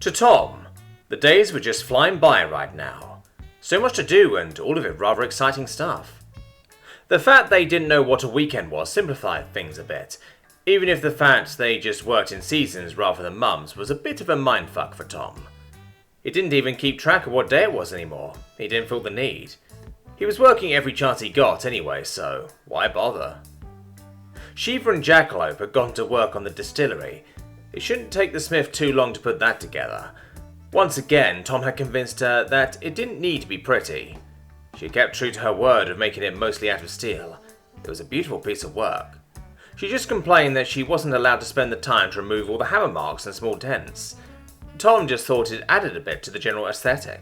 To Tom, the days were just flying by right now. So much to do and all of it rather exciting stuff. The fact they didn't know what a weekend was simplified things a bit, even if the fact they just worked in seasons rather than months was a bit of a mindfuck for Tom. He didn't even keep track of what day it was anymore. He didn't feel the need. He was working every chance he got anyway, so why bother? Shiva and Jackalope had gone to work on the distillery. It shouldn't take the smith too long to put that together. Once again, Tom had convinced her that it didn't need to be pretty. She kept true to her word of making it mostly out of steel. It was a beautiful piece of work. She just complained that she wasn't allowed to spend the time to remove all the hammer marks and small dents. Tom just thought it added a bit to the general aesthetic.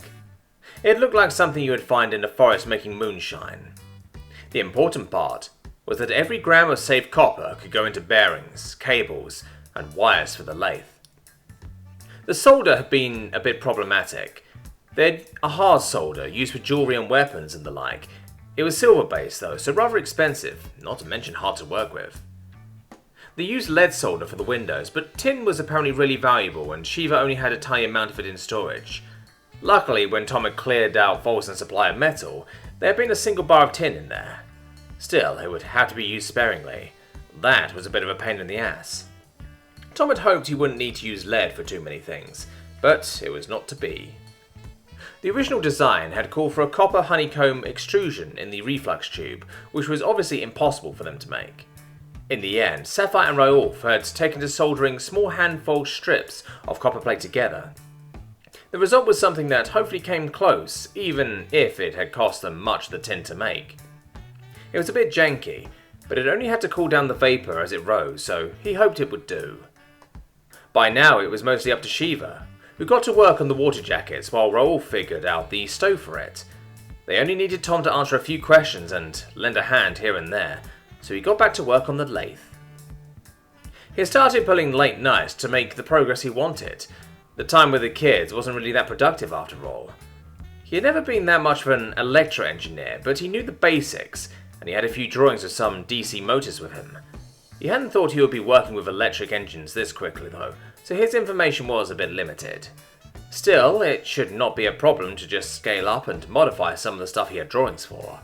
It looked like something you would find in a forest making moonshine. The important part was that every gram of saved copper could go into bearings, cables, and wires for the lathe. The solder had been a bit problematic. They had a hard solder used for jewellery and weapons and the like. It was silver based though, so rather expensive, not to mention hard to work with. They used lead solder for the windows, but tin was apparently really valuable and Shiva only had a tiny amount of it in storage. Luckily, when Tom had cleared out Volson's supply of metal, there had been a single bar of tin in there. Still, it would have to be used sparingly. That was a bit of a pain in the ass. Tom had hoped he wouldn't need to use lead for too many things, but it was not to be. The original design had called for a copper honeycomb extrusion in the reflux tube, which was obviously impossible for them to make. In the end, Sapphire and Raoulf had taken to soldering small handfold strips of copper plate together. The result was something that hopefully came close, even if it had cost them much of the tin to make. It was a bit janky, but it only had to cool down the vapour as it rose, so he hoped it would do. By now it was mostly up to Shiva, who got to work on the water jackets while Raoulf figured out the stove for it. They only needed Tom to answer a few questions and lend a hand here and there, so he got back to work on the lathe. He had started pulling late nights to make the progress he wanted. The time with the kids wasn't really that productive after all. He had never been that much of an electro engineer, but he knew the basics, and he had a few drawings of some DC motors with him. He hadn't thought he would be working with electric engines this quickly though, so his information was a bit limited. Still, it should not be a problem to just scale up and modify some of the stuff he had drawings for.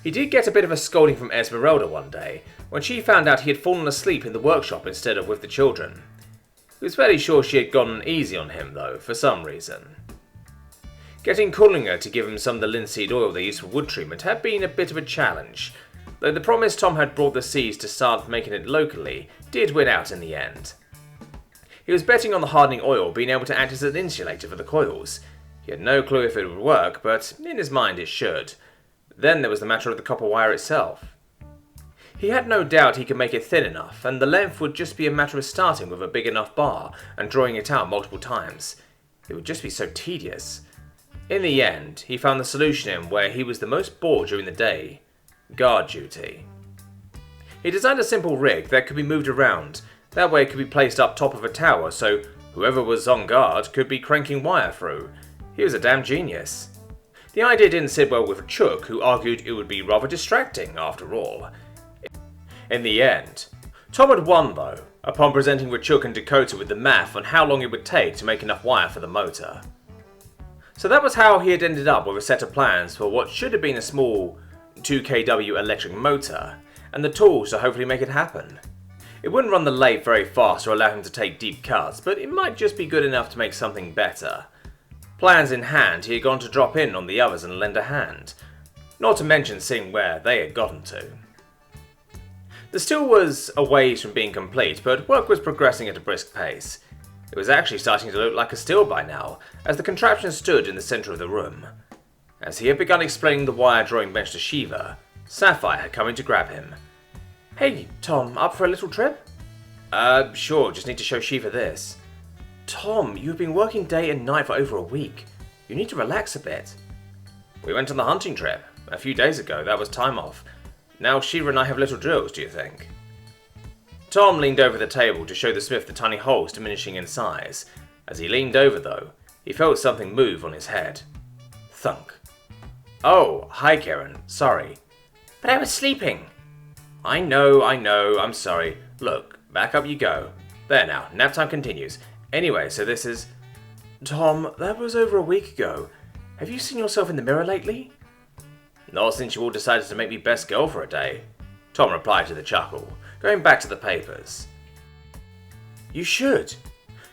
He did get a bit of a scolding from Esmeralda one day, when she found out he had fallen asleep in the workshop instead of with the children. He was fairly sure she had gone easy on him though, for some reason. Getting Kullinger to give him some of the linseed oil they used for wood treatment had been a bit of a challenge, though the promise Tom had brought the seeds to start making it locally did win out in the end. He was betting on the hardening oil being able to act as an insulator for the coils. He had no clue if it would work, but in his mind it should. Then there was the matter of the copper wire itself. He had no doubt he could make it thin enough, and the length would just be a matter of starting with a big enough bar and drawing it out multiple times. It would just be so tedious. In the end, he found the solution in where he was the most bored during the day: guard duty. He designed a simple rig that could be moved around. That way it could be placed up top of a tower, so whoever was on guard could be cranking wire through. He was a damn genius. The idea didn't sit well with Chuck, who argued it would be rather distracting after all. In the end, Tom had won though, upon presenting Chuck and Dakota with the math on how long it would take to make enough wire for the motor. So that was how he had ended up with a set of plans for what should have been a small 2kW electric motor, and the tools to hopefully make it happen. It wouldn't run the lathe very fast or allow him to take deep cuts, but it might just be good enough to make something better. Plans in hand, he had gone to drop in on the others and lend a hand, not to mention seeing where they had gotten to. The steel was a ways from being complete, but work was progressing at a brisk pace. It was actually starting to look like a steel by now, as the contraption stood in the centre of the room. As he had begun explaining the wire drawing bench to Shiva, Sapphire had come in to grab him. "Hey, Tom, up for a little trip?" Sure, just need to show Shiva this." "Tom, you've been working day and night for over a week. You need to relax a bit." "We went on the hunting trip. A few days ago, that was time off. Now Shiva and I have little drills, do you think?" Tom leaned over the table to show the smith the tiny holes diminishing in size. As he leaned over though, he felt something move on his head. Thunk. "Oh, hi Karen, sorry." "But I was sleeping." I know, I'm sorry. Look, back up you go. There now, nap time continues. Anyway, so this is... Tom, that was over a week ago. Have you seen yourself in the mirror lately? Not since you all decided to make me best girl for a day, Tom replied with a chuckle, going back to the papers. You should.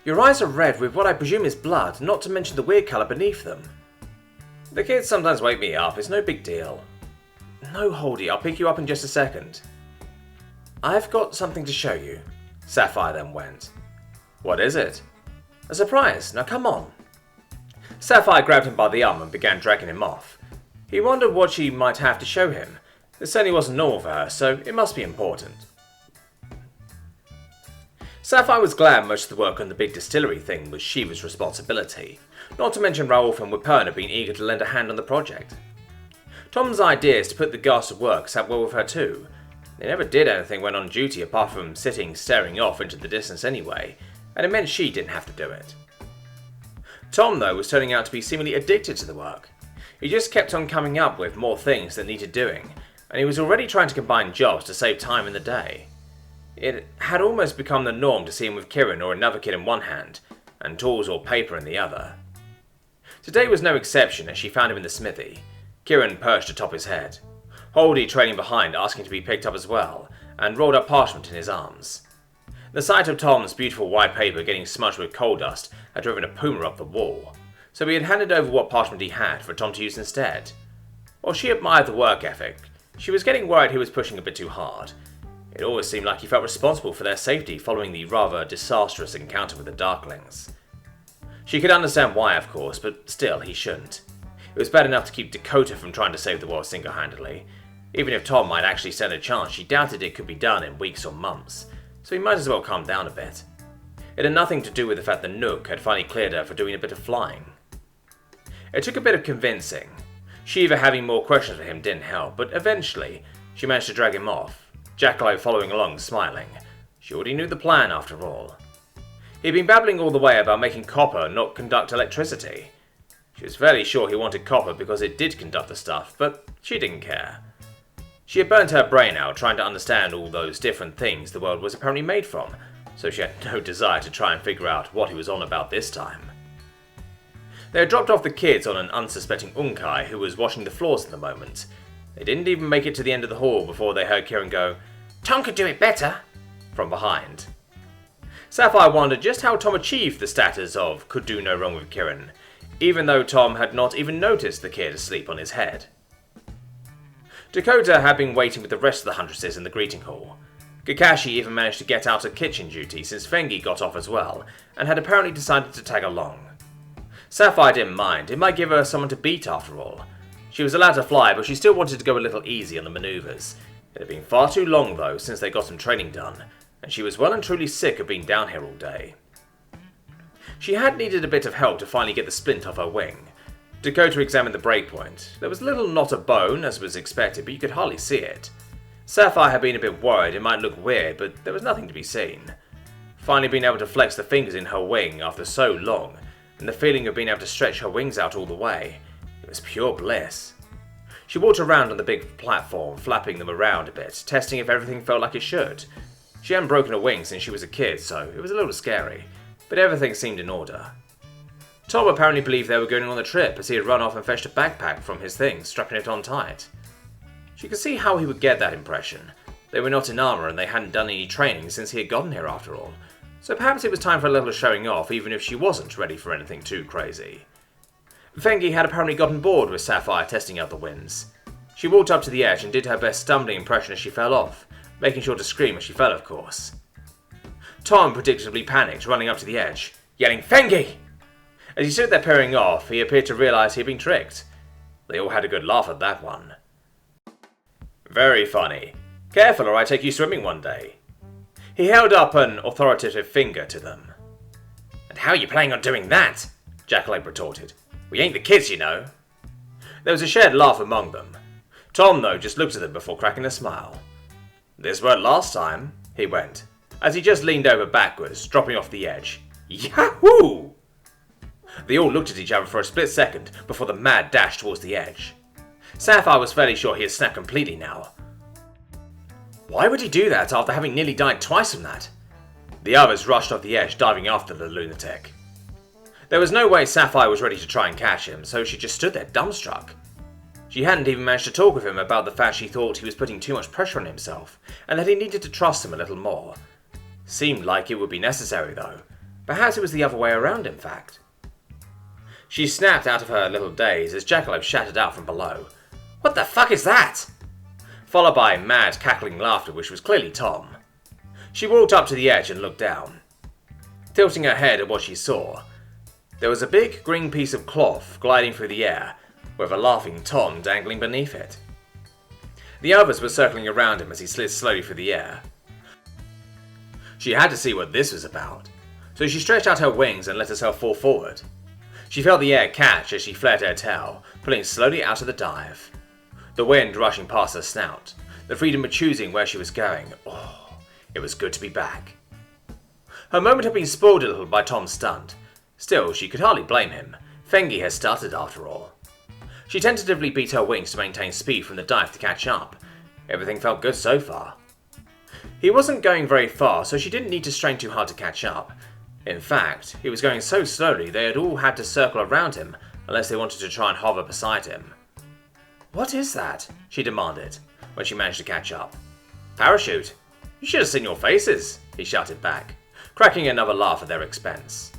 Your eyes are red with what I presume is blood, not to mention the weird colour beneath them. The kids sometimes wake me up, it's no big deal. No, Holdy, I'll pick you up in just a second. I've got something to show you, Sapphire then went. What is it? A surprise, now come on. Sapphire grabbed him by the arm and began dragging him off. He wondered what she might have to show him. This certainly wasn't normal for her, so it must be important. Sapphire was glad most of the work on the big distillery thing was Shiva's responsibility, not to mention Raoulf and Wiperna being eager to lend a hand on the project. Tom's ideas to put the gas to work sat well with her too. They never did anything when on duty apart from sitting staring off into the distance anyway, and it meant she didn't have to do it. Tom, though, was turning out to be seemingly addicted to the work. He just kept on coming up with more things that needed doing, and he was already trying to combine jobs to save time in the day. It had almost become the norm to see him with Kieran or another kid in one hand, and tools or paper in the other. Today was no exception as she found him in the smithy, Kieran perched atop his head, Holdy trailing behind asking to be picked up as well, and rolled up parchment in his arms. The sight of Tom's beautiful white paper getting smudged with coal dust had driven a puma up the wall, so he had handed over what parchment he had for Tom to use instead. While she admired the work ethic, she was getting worried he was pushing a bit too hard. It always seemed like he felt responsible for their safety following the rather disastrous encounter with the Darklings. She could understand why, of course, but still, he shouldn't. It was bad enough to keep Dakota from trying to save the world single-handedly. Even if Tom might actually stand a chance, she doubted it could be done in weeks or months, so he might as well calm down a bit. It had nothing to do with the fact that Nook had finally cleared her for doing a bit of flying. It took a bit of convincing. Shiva having more questions for him didn't help, but eventually she managed to drag him off, Jackalope following along, smiling. She already knew the plan after all. He'd been babbling all the way about making copper not conduct electricity. She was fairly sure he wanted copper because it did conduct the stuff, but she didn't care. She had burnt her brain out trying to understand all those different things the world was apparently made from, so she had no desire to try and figure out what he was on about this time. They had dropped off the kids on an unsuspecting Unkai who was washing the floors at the moment. They didn't even make it to the end of the hall before they heard Kieran go, "Tom could do it better," from behind. Sapphire wondered just how Tom achieved the status of could do no wrong with Kieran, even though Tom had not even noticed the kid asleep on his head. Dakota had been waiting with the rest of the Huntresses in the greeting hall. Kakashi even managed to get out of kitchen duty since Fengi got off as well, and had apparently decided to tag along. Sapphire didn't mind, it might give her someone to beat after all. She was allowed to fly, but she still wanted to go a little easy on the manoeuvres. It had been far too long though since they got some training done, and she was well and truly sick of being down here all day. She had needed a bit of help to finally get the splint off her wing. Dakota examined the breakpoint. There was a little knot of bone, as was expected, but you could hardly see it. Sapphire had been a bit worried it might look weird, but there was nothing to be seen. Finally being able to flex the fingers in her wing after so long, and the feeling of being able to stretch her wings out all the way, it was pure bliss. She walked around on the big platform, flapping them around a bit, testing if everything felt like it should. She hadn't broken a wing since she was a kid, so it was a little scary, but everything seemed in order. Tom apparently believed they were going on the trip as he had run off and fetched a backpack from his things, strapping it on tight. She could see how he would get that impression. They were not in armour and they hadn't done any training since he had gotten here after all, so perhaps it was time for a little showing off even if she wasn't ready for anything too crazy. Fengi had apparently gotten bored with Sapphire testing out the winds. She walked up to the edge and did her best stumbling impression as she fell off, making sure to scream as she fell of course. Tom predictably panicked, running up to the edge, yelling, "Fengi!" As he stood there peering off, he appeared to realise he had been tricked. They all had a good laugh at that one. "Very funny. Careful or I take you swimming one day." He held up an authoritative finger to them. "And how are you planning on doing that?" Jackalope retorted. "We ain't the kids, you know." There was a shared laugh among them. Tom, though, just looked at them before cracking a smile. "This weren't last time," he went, as he just leaned over backwards, dropping off the edge. "Yahoo!" They all looked at each other for a split second before the mad dash towards the edge. Sapphire was fairly sure he had snapped completely now. Why would he do that after having nearly died twice from that? The others rushed off the edge, diving after the lunatic. There was no way Sapphire was ready to try and catch him, so she just stood there dumbstruck. She hadn't even managed to talk with him about the fact she thought he was putting too much pressure on himself, and that he needed to trust him a little more. Seemed like it would be necessary, though. Perhaps it was the other way around, in fact. She snapped out of her little daze as Jackalope shouted out from below, "What the fuck is that?" Followed by mad, cackling laughter, which was clearly Tom. She walked up to the edge and looked down. Tilting her head at what she saw, there was a big green piece of cloth gliding through the air, with a laughing Tom dangling beneath it. The others were circling around him as he slid slowly through the air. She had to see what this was about, so she stretched out her wings and let herself fall forward. She felt the air catch as she flared her tail, pulling slowly out of the dive. The wind rushing past her snout, the freedom of choosing where she was going. Oh, it was good to be back. Her moment had been spoiled a little by Tom's stunt. Still, she could hardly blame him. Fengi had started after all. She tentatively beat her wings to maintain speed from the dive to catch up. Everything felt good so far. He wasn't going very far, so she didn't need to strain too hard to catch up. In fact, he was going so slowly they had all had to circle around him unless they wanted to try and hover beside him. "What is that?" she demanded, when she managed to catch up. "Parachute. You should have seen your faces," he shouted back, cracking another laugh at their expense.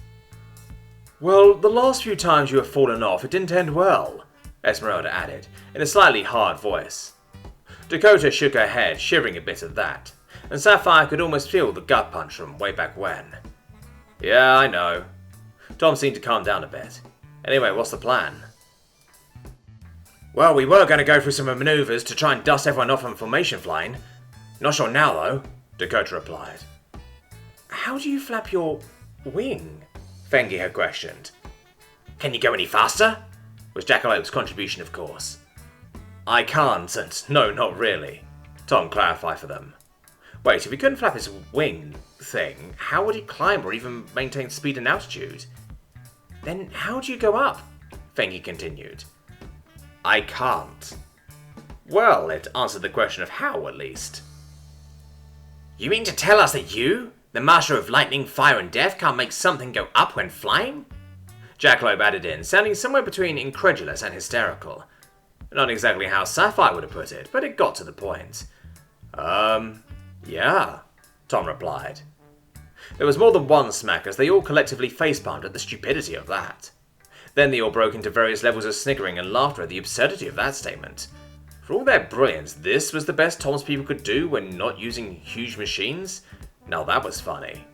"Well, the last few times you have fallen off, it didn't end well," Esmeralda added, in a slightly hard voice. Dakota shook her head, shivering a bit at that, and Sapphire could almost feel the gut punch from way back when. "Yeah, I know." Tom seemed to calm down a bit. "Anyway, what's the plan?" "Well, we were going to go through some maneuvers to try and dust everyone off on formation flying. Not sure now, though," Dakota replied. "How do you flap your wing?" Fengi had questioned. "Can you go any faster?" was Jackalope's contribution, of course. "I can't, and no, not really," Tom clarified for them. Wait, if he couldn't flap his wing thing, how would he climb or even maintain speed and altitude? "Then how do you go up?" Fengi continued. "I can't." Well, it answered the question of how, at least. "You mean to tell us that you, the master of lightning, fire, and death, can't make something go up when flying?" Jackalope added in, sounding somewhere between incredulous and hysterical. Not exactly how Sapphire would have put it, but it got to the point. Yeah, Tom replied. There was more than one smack as they all collectively facepalmed at the stupidity of that. Then they all broke into various levels of sniggering and laughter at the absurdity of that statement. For all their brilliance, this was the best Tom's people could do when not using huge machines? Now that was funny.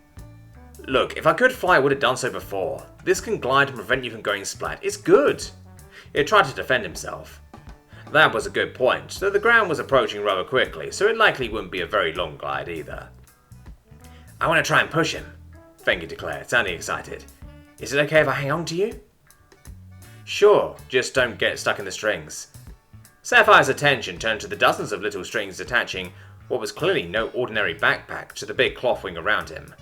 "Look, if I could fly, I would have done so before. This can glide and prevent you from going splat. It's good." He had tried to defend himself. That was a good point, though the ground was approaching rather quickly, so it likely wouldn't be a very long glide either. "I want to try and push him," Fengi declared, sounding excited. "Is it okay if I hang on to you?" "Sure, just don't get stuck in the strings." Sapphire's attention turned to the dozens of little strings attaching what was clearly no ordinary backpack to the big cloth wing around him.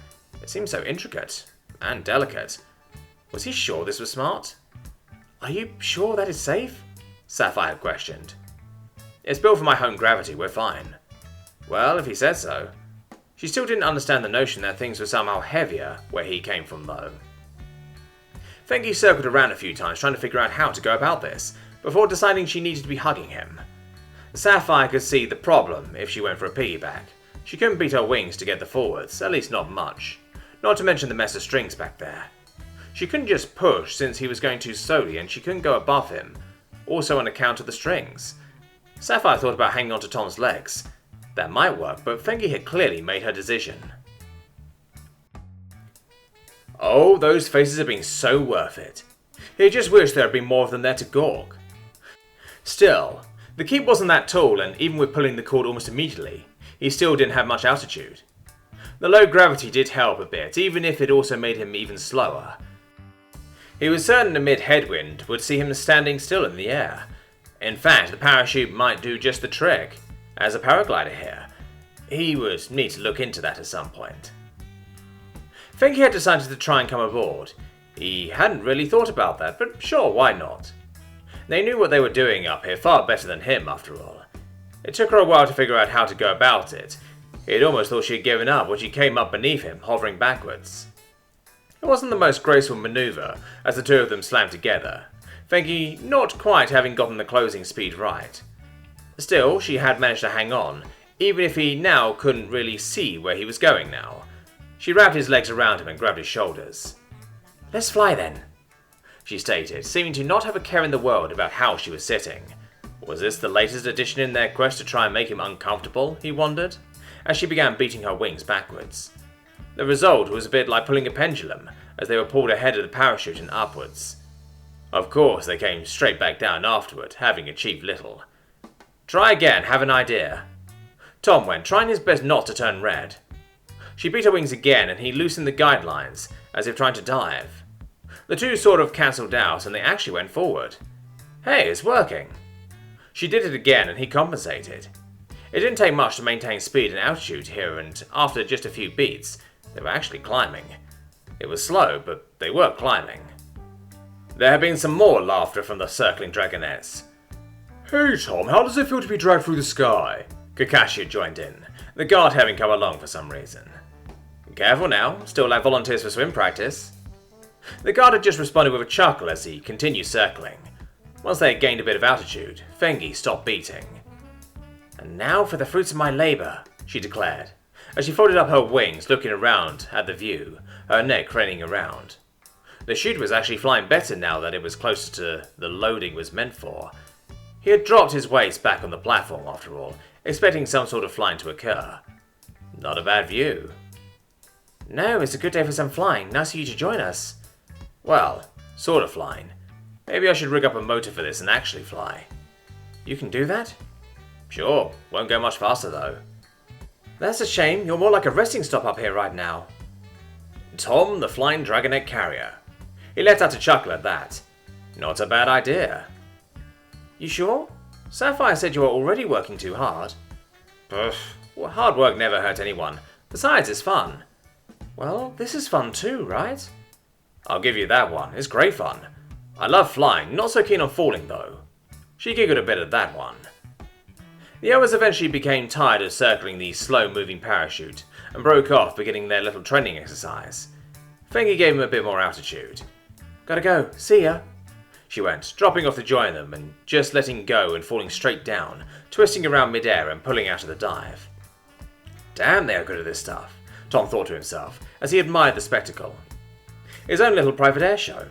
It seemed so intricate and delicate. Was he sure this was smart? "Are you sure that is safe?" Sapphire questioned. "It's built for my home gravity, we're fine." Well, if he said so. She still didn't understand the notion that things were somehow heavier where he came from, though. Fengi circled around a few times trying to figure out how to go about this, before deciding she needed to be hugging him. Sapphire could see the problem if she went for a piggyback. She couldn't beat her wings to get the forwards, at least not much. Not to mention the mess of strings back there. She couldn't just push since he was going too slowly, and she couldn't go above him, also on account of the strings. Sapphire thought about hanging onto Tom's legs. That might work, but Fengi had clearly made her decision. Oh, those faces had been so worth it. He just wished there had been more of them there to gawk. Still, the keep wasn't that tall, and even with pulling the cord almost immediately, he still didn't have much altitude. The low gravity did help a bit, even if it also made him even slower. He was certain a mid-headwind would see him standing still in the air. In fact, the parachute might do just the trick. As a paraglider here, he would need to look into that at some point. Fengi had decided to try and come aboard. He hadn't really thought about that, but sure, why not? They knew what they were doing up here far better than him, after all. It took her a while to figure out how to go about it. He had almost thought she had given up when she came up beneath him, hovering backwards. It wasn't the most graceful maneuver, as the two of them slammed together, Fengi not quite having gotten the closing speed right. Still, she had managed to hang on, even if he now couldn't really see where he was going now. She wrapped his legs around him and grabbed his shoulders. "Let's fly then," she stated, seeming to not have a care in the world about how she was sitting. Was this the latest addition in their quest to try and make him uncomfortable, he wondered, as she began beating her wings backwards. The result was a bit like pulling a pendulum, as they were pulled ahead of the parachute and upwards. Of course, they came straight back down afterward, having achieved little. "Try again, have an idea." Tom went, trying his best not to turn red. She beat her wings again, and he loosened the guidelines, as if trying to dive. The two sort of cancelled out, and they actually went forward. Hey, it's working. She did it again, and he compensated. It didn't take much to maintain speed and altitude here, and after just a few beats, they were actually climbing. It was slow, but they were climbing. There had been some more laughter from the circling dragonettes. "Hey Tom, how does it feel to be dragged through the sky?" Kakashi had joined in, the guard having come along for some reason. "Careful now, still like volunteers for swim practice." The guard had just responded with a chuckle as he continued circling. Once they had gained a bit of altitude, Fengi stopped beating. "And now for the fruits of my labour," she declared, as she folded up her wings, looking around at the view, her neck craning around. The chute was actually flying better now that it was closer to the loading was meant for. He had dropped his waist back on the platform after all, expecting some sort of flying to occur. Not a bad view. "No, it's a good day for some flying. Nice of you to join us." "Well, sort of flying. Maybe I should rig up a motor for this and actually fly." "You can do that?" "Sure, won't go much faster though." "That's a shame. You're more like a resting stop up here right now." Tom, the flying dragonet carrier. He let out a chuckle at that. Not a bad idea. "You sure? Sapphire said you were already working too hard." Well, hard work never hurt anyone. Besides, it's fun." "Well, this is fun too, right?" "I'll give you that one. It's great fun. I love flying, not so keen on falling though." She giggled a bit at that one. The others eventually became tired of circling the slow-moving parachute and broke off, beginning their little training exercise. Fengi gave him a bit more altitude. "Gotta go. See ya," she went, dropping off to join them and just letting go and falling straight down, twisting around midair and pulling out of the dive. Damn, they are good at this stuff, Tom thought to himself as he admired the spectacle. His own little private air show.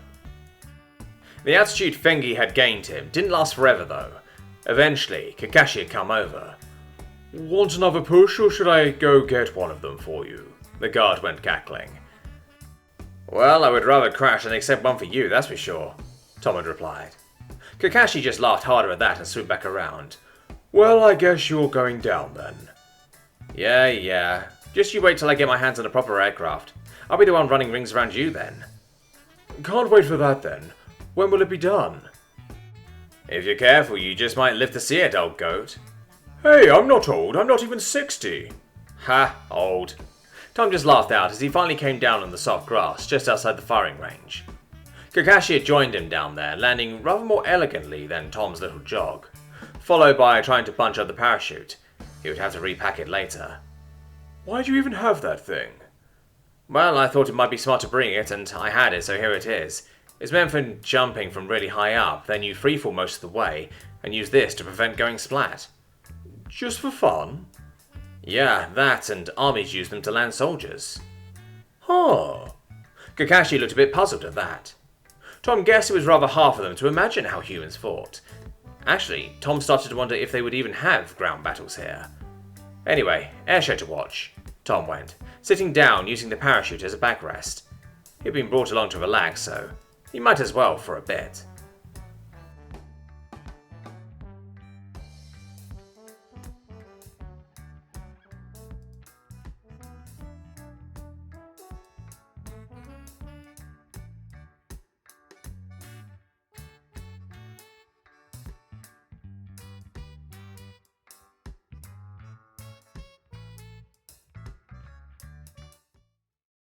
The altitude Fengi had gained him didn't last forever though. Eventually, Kakashi had come over. "Want another push, or should I go get one of them for you?" The guard went cackling. "Well, I would rather crash than accept one for you, that's for sure," Tom had replied. Kakashi just laughed harder at that and swooped back around. "Well, I guess you're going down then." Yeah. Just you wait till I get my hands on a proper aircraft. I'll be the one running rings around you then." "Can't wait for that then. When will it be done?" "If you're careful, you just might live to see it, old goat." "Hey, I'm not old. I'm not even 60. "Ha, old." Tom just laughed out as he finally came down on the soft grass just outside the firing range. Kakashi had joined him down there, landing rather more elegantly than Tom's little jog, followed by trying to punch up the parachute. He would have to repack it later. "Why do you even have that thing?" "Well, I thought it might be smart to bring it, and I had it, so here it is. It's meant for jumping from really high up, then you freefall most of the way, and use this to prevent going splat." "Just for fun?" "Yeah, that, and armies use them to land soldiers." "Huh." Kakashi looked a bit puzzled at that. Tom guessed it was rather hard for them to imagine how humans fought. Actually, Tom started to wonder if they would even have ground battles here. Anyway, airshow to watch, Tom went, sitting down using the parachute as a backrest. He'd been brought along to relax, so he might as well for a bit.